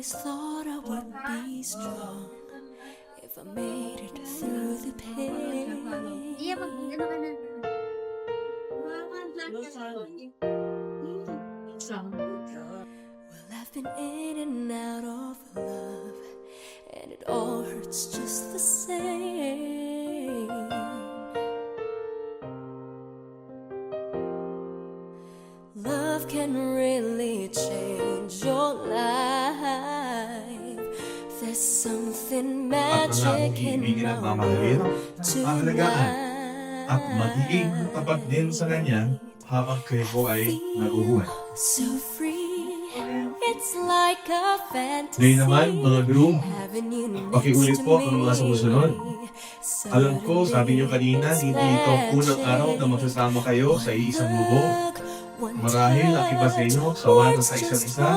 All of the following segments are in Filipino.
always thought I would be strong if I made it through the pain. Iya, mag-ano ka na. Well, I've been in and out of love, and it all hurts just the same. Love can really change your life. There's something magic in nagmamahalin, mahalagaan, at magiging tapat din sa kanya habang kayo po ay nagubuhay. So free, it's like a fantasy. Ngayon naman, mga groom, Having you pakiulit next to po ang mga me. sumusunod. Alam ko, sabi niyo kanina, hindi ito ang unang araw na magsasama kayo sa iisang lubong. Marahil ang iba sa inyo, sawa na sa isa't isa,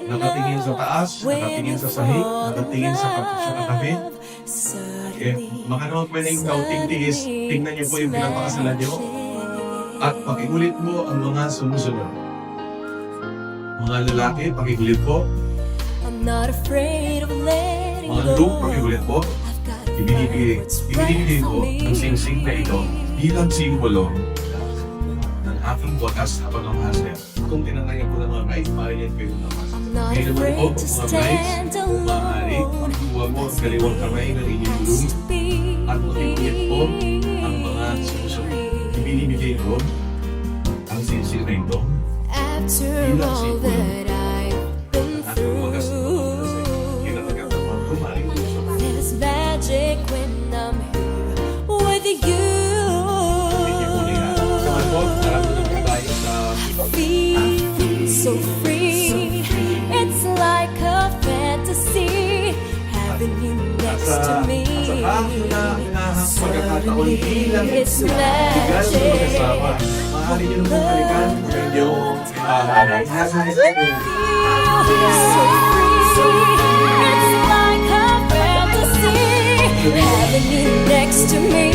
nakatingin sa taas, nakatingin sa sahig, nakatingin sa kapit. Makanood mo na yung dating tiis, tingnan niyo po yung pinapakasalan niyo. At pakiulit mo ang mga sumusunod. Mga lalaki, pakiulit po. I'm not afraid of letting Mga go. look, pakiulit po. Ibinibigay ko ang singsing na ito bilang simbolo ng aking wakas na pagmamahal. Kung tinanay ko ng mga guys, maaari kayo naman. I'm not Ngayon naman po, afraid to mga guys, stand kung maaari, alone. huwag mo ang kaliwang kamay ng inyong Has lumi to be at makiulit po ang mga sumusunod. Ibinibigay ko ang singsing na ito after all that I've been ng aking wakas na pagmamahal. through. Kinatagataman ko, maaari ko siya. There's magic when I'm here with you. Feel so free. It's like a fantasy having you next to me. Suddenly it's magic. Maaari nyo naman balikan ang inyong Feel so free. It's like a fantasy having you next to me.